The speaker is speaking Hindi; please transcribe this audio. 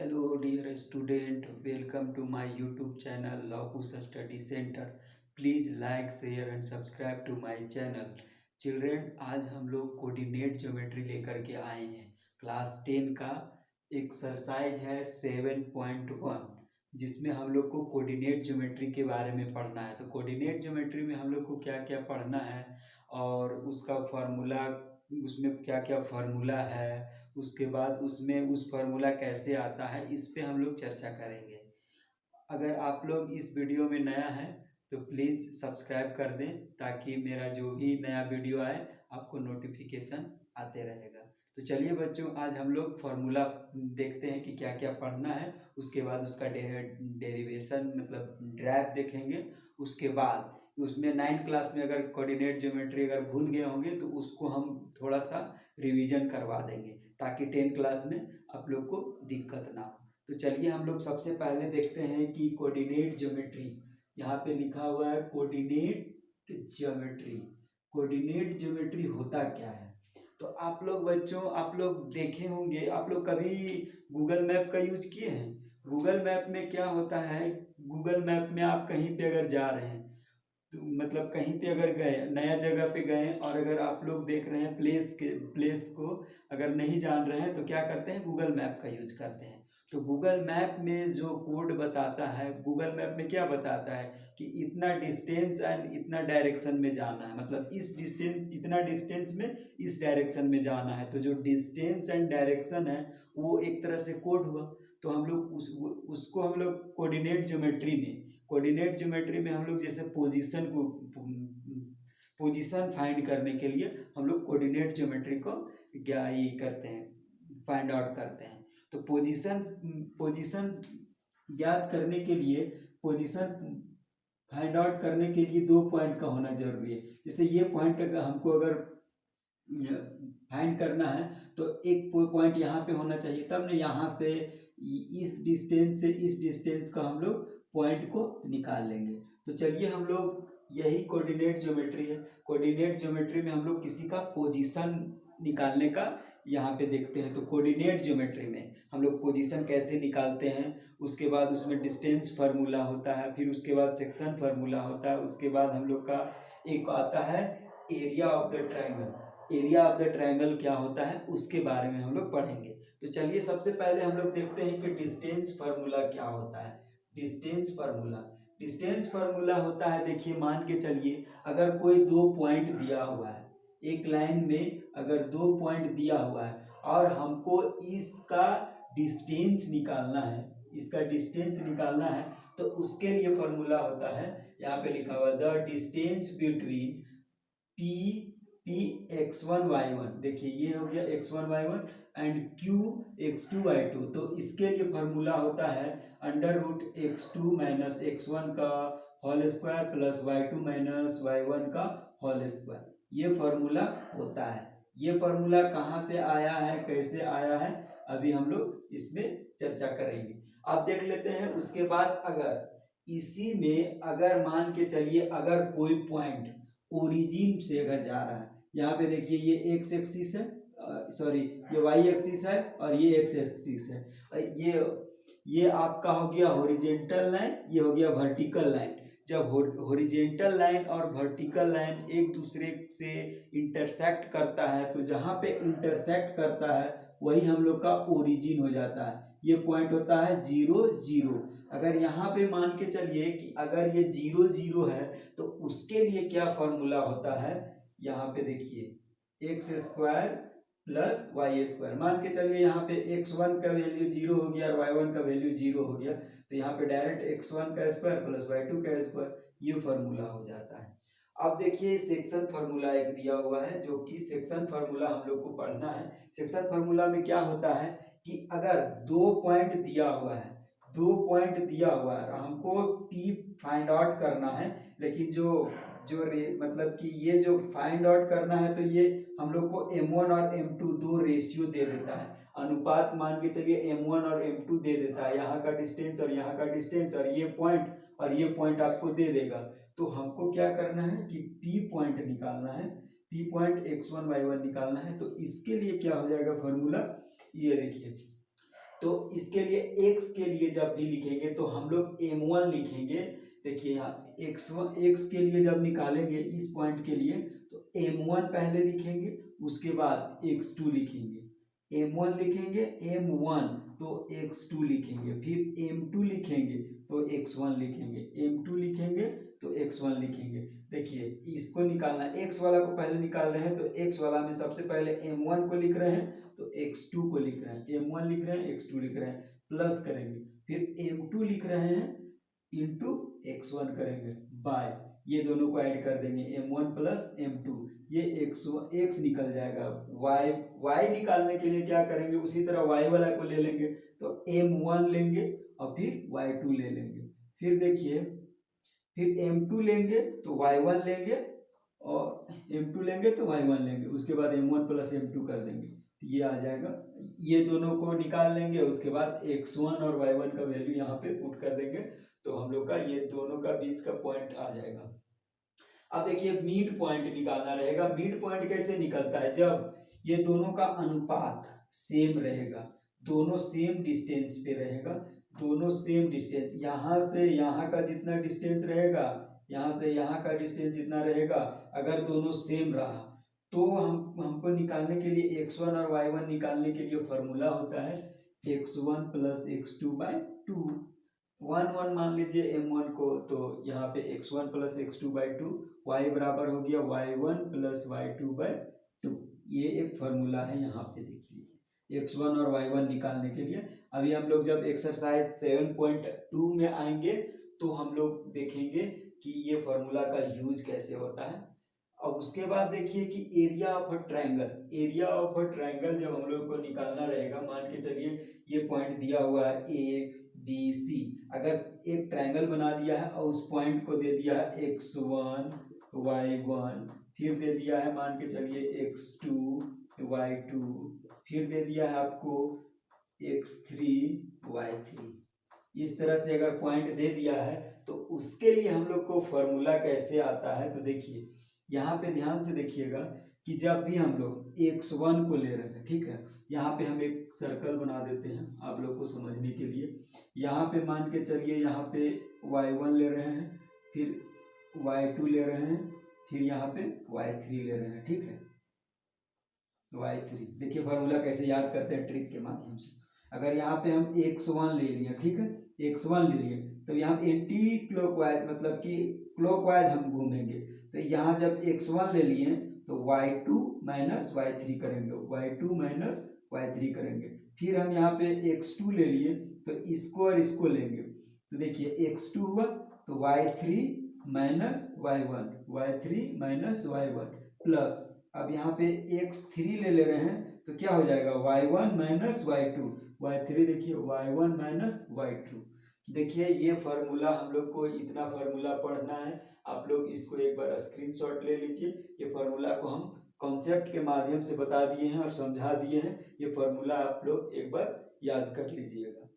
Hello, dear student. Welcome to my YouTube channel, Locus Study Center. Please like, share and subscribe to my channel. Children, आज हम लोग कोऑर्डिनेट ज्योमेट्री लेकर के आए हैं। क्लास 10 का एक्सरसाइज है 7.1, जिसमें हम लोग को कोऑर्डिनेट ज्योमेट्री के बारे में पढ़ना है। तो कोऑर्डिनेट ज्योमेट्री में हम लोग को क्या क्या पढ़ना है और उसका फार्मूला, उसमें क्या क्या फार्मूला है, उसके बाद उसमें उस फार्मूला कैसे आता है, इस पे हम लोग चर्चा करेंगे। अगर आप लोग इस वीडियो में नया है तो प्लीज़ सब्सक्राइब कर दें, ताकि मेरा जो भी नया वीडियो आए आपको नोटिफिकेशन आते रहेगा। तो चलिए बच्चों, आज हम लोग फार्मूला देखते हैं कि क्या क्या पढ़ना है। उसके बाद उसका डेरिवेशन मतलब ड्राइव देखेंगे। उसके बाद उसमें 9 क्लास में अगर कोऑर्डिनेट ज्योमेट्री अगर भूल गए होंगे तो उसको हम थोड़ा सा रिवीजन करवा देंगे, ताकि 10 क्लास में आप लोग को दिक्कत ना हो। तो चलिए हम लोग सबसे पहले देखते हैं कि कोऑर्डिनेट ज्योमेट्री, यहाँ पे लिखा हुआ है कोऑर्डिनेट ज्योमेट्री। कोऑर्डिनेट ज्योमेट्री होता क्या है? तो आप लोग बच्चों, आप लोग देखे होंगे, आप लोग कभी गूगल मैप का यूज किए हैं? गूगल मैप में क्या होता है, गूगल मैप में आप कहीं पे अगर जा रहे हैं तो मतलब कहीं पे अगर गए, नया जगह पे गए और अगर आप लोग देख रहे हैं प्लेस को अगर नहीं जान रहे हैं तो क्या करते हैं, गूगल मैप का यूज करते हैं। तो गूगल मैप में जो कोड बताता है, गूगल मैप में क्या बताता है कि इतना डिस्टेंस एंड इतना डायरेक्शन में जाना है, मतलब इस डिस्टेंस, इतना डिस्टेंस में इस डायरेक्शन में जाना है। तो जो डिस्टेंस एंड डायरेक्शन है वो एक तरह से कोड हुआ। तो हम लोग उसको हम लोग कोऑर्डिनेट ज्योमेट्री में हम लोग जैसे पोजीशन फाइंड करने के लिए हम लोग कोऑर्डिनेट ज्योमेट्री को क्या ये करते हैं, फाइंड आउट करते हैं। तो पोजीशन पोजीशन ज्ञात करने के लिए, पोजीशन फाइंड आउट करने के लिए 2 पॉइंट का होना जरूरी है। जैसे ये पॉइंट अगर हमको अगर फाइंड करना है तो एक पॉइंट यहाँ पे होना चाहिए, तब ना यहाँ से इस डिस्टेंस से इस डिस्टेंस का हम लोग पॉइंट को निकाल लेंगे। तो चलिए हम लोग, यही कोऑर्डिनेट ज्योमेट्री है। कोऑर्डिनेट ज्योमेट्री में हम लोग किसी का पोजीशन निकालने का यहाँ पे देखते हैं। तो कोऑर्डिनेट ज्योमेट्री में हम लोग पोजीशन कैसे निकालते हैं, उसके बाद उसमें डिस्टेंस फार्मूला होता है, फिर उसके बाद सेक्शन फार्मूला होता है, उसके बाद हम लोग का एक आता है area of the triangle. Area of the triangle क्या होता है उसके बारे में हम लोग पढ़ेंगे। तो चलिए सबसे पहले हम लोग देखते हैं कि डिस्टेंस फार्मूला क्या होता है। डिस्टेंस फार्मूला होता है, देखिए मान के चलिए अगर कोई 2 पॉइंट दिया हुआ है, एक लाइन में अगर 2 पॉइंट दिया हुआ है और हमको इसका डिस्टेंस निकालना है, तो उसके लिए फॉर्मूला होता है, यहाँ पे लिखा हुआ the distance between P x1 y1। देखिए ये हो गया x1 y1 and q x2 y2। तो इसके लिए फॉर्मूला होता है √x2 माइनस x1 का whole square plus y2 minus y1 का होल स्क्वायर। ये फॉर्मूला होता है। ये फॉर्मूला कहाँ से आया है, कैसे आया है, अभी हम लोग इसमें चर्चा करेंगे। आप देख लेते हैं। उसके बाद अगर इसी में अगर मान के चलिए अगर कोई पॉइंट ओरिजिन से अगर जा रहा है, यहाँ पे देखिए ये एक्स एक्सिस है, सॉरी ये वाई एक्सिस है और ये एक्स एक्सिस है। ये आपका हो गया हॉरिजेंटल लाइन, ये हो गया वर्टिकल लाइन। जब हॉरिजेंटल लाइन और वर्टिकल लाइन एक दूसरे से इंटरसेक्ट करता है, तो जहाँ पे इंटरसेक्ट करता है वही हम लोग का ओरिजिन हो जाता है। ये पॉइंट होता है 0 0। अगर यहाँ पे मान के चलिए कि अगर ये 0 0 है तो उसके लिए क्या फॉर्मूला होता है, यहाँ पे देखिए x square plus y square. मान के चलिए यहाँ पे x1 का वैल्यू 0 हो गया और y1 का वैल्यू 0 हो गया, तो यहाँ पे डायरेक्ट x1 का स्क्वायर प्लस y2 का स्क्वायर, ये फॉर्मूला हो जाता है। अब देखिए सेक्शन फार्मूला एक दिया हुआ है, जो कि सेक्शन फार्मूला हम लोग को पढ़ना है। सेक्शन फार्मूला में क्या होता है कि अगर 2 पॉइंट दिया हुआ है, हमको पी फाइंड आउट करना है, लेकिन जो जो मतलब कि ये जो फाइंड आउट करना है तो ये हम लोग को m1 और m2 दो रेशियो दे देता है, अनुपात मान के चलिए m1 और m2 दे देता है, यहाँ का डिस्टेंस और यहाँ का डिस्टेंस और ये पॉइंट आपको दे देगा। तो हमको क्या करना है कि p पॉइंट निकालना है, p पॉइंट x1 y1 निकालना है। तो इसके लिए क्या हो जाएगा फॉर्मूला, ये देखिए तो इसके लिए x के लिए जब भी लिखेंगे तो हम लोग m1 लिखेंगे। देखिए यहाँ x के लिए जब निकालेंगे इस पॉइंट के लिए तो m1 पहले लिखेंगे, उसके बाद x2 लिखेंगे। m1 लिखेंगे m1 तो x2 लिखेंगे, फिर m2 लिखेंगे तो x1 लिखेंगे, m2 लिखेंगे तो x1 लिखेंगे। देखिए इसको निकालना, x वाला को पहले निकाल रहे हैं तो x वाला में सबसे पहले m1 को लिख रहे हैं तो x2 को लिख रहे हैं, m1 लिख रहे हैं x2 लिख रहे हैं, प्लस करेंगे, फिर m2 लिख रहे हैं इंटू x1 करेंगे बाय, ये दोनों को ऐड कर देंगे m1 प्लस m2, ये x निकल जाएगा। y निकालने के लिए क्या करेंगे, उसी तरह y वाला को ले लेंगे तो m1 लेंगे और फिर y2 ले लेंगे, फिर देखिए फिर m2 लेंगे तो y1 लेंगे और m2 लेंगे तो y1 लेंगे, उसके बाद m1 प्लस m2 कर देंगे तो ये आ जाएगा। ये दोनों को निकाल लेंगे, उसके बाद x1 और y1 का वैल्यू यहाँ पे पुट कर देंगे तो हम लोग का ये दोनों का बीच का पॉइंट आ जाएगा। अब देखिए मिड पॉइंट निकालना रहेगा। मिड पॉइंट कैसे निकलता है, जब ये दोनों का अनुपात सेम रहेगा, दोनों सेम डिस्टेंस पे रहेगा, दोनों सेम डिस्टेंस, यहाँ से यहाँ का जितना डिस्टेंस रहेगा, यहाँ से यहाँ का डिस्टेंस जितना रहेगा, अगर दोनों सेम रहा तो हमको निकालने के लिए x1 और y1 निकालने के लिए फॉर्मूला होता है x1 प्लस x2 बाई 2। 1 मान लीजिए m1 को, तो यहाँ पे x1 plus x2 by 2, y बराबर हो गया y1 प्लस y2 बाई 2। ये एक फॉर्मूला है यहाँ पे, देखिए x1 और y1 निकालने के लिए। अभी हम लोग जब एक्सरसाइज 7.2 में आएंगे तो हम लोग देखेंगे कि ये फॉर्मूला का यूज कैसे होता है। अब उसके बाद देखिए कि area of a triangle, area of a triangle जब हम लोग को निकालना रहेगा, मान के चलिए ये पॉइंट दिया हुआ है ABC, अगर एक ट्रायंगल बना दिया है और उस पॉइंट को दे दिया है x1 y1, फिर दे दिया है मान के चलिए x2 y2, फिर दे दिया है आपको x3 y3, इस तरह से अगर पॉइंट दे दिया है तो उसके लिए हम लोग को फॉर्मूला कैसे आता है, तो देखिए यहाँ पे ध्यान से देखिएगा कि जब भी हम लोग x1 को ले रहे हैं, ठीक है, यहाँ पे हम एक सर्कल बना देते हैं आप लोग को समझने के लिए। यहाँ पे मान के चलिए यहाँ पे y1 ले रहे हैं, फिर y2 ले रहे हैं, फिर यहाँ पे y3 ले रहे हैं, ठीक है, y3। देखिए फार्मूला कैसे याद करते हैं ट्रिक के माध्यम से। अगर यहाँ पे हम x1 ले लिए, ठीक है, x1 ले लिए तो यहाँ एंटी क्लॉकवाइज मतलब कि क्लॉकवाइज हम घूमेंगे, तो यहाँ जब x1 ले लिए तो y2 माइनस y3 करेंगे, y2 माइनस y3 करेंगे, फिर हम यहाँ पे x2 ले लिए तो इसको और इसको लेंगे, तो देखिए x2 हुआ तो y3 minus y1, y3 minus y1 plus, अब यहाँ पे x3 ले रहे हैं तो क्या हो जाएगा y1 माइनस y2, y3 देखिए y1 माइनस y2। देखिए ये फार्मूला हम लोग को इतना फार्मूला पढ़ना है, आप लोग इसको एक बार स्क्रीनशॉट ले लीजिए। ये फार्मूला को हम कॉन्सेप्ट के माध्यम से बता दिए हैं और समझा दिए हैं, ये फार्मूला आप लोग एक बार याद कर लीजिएगा।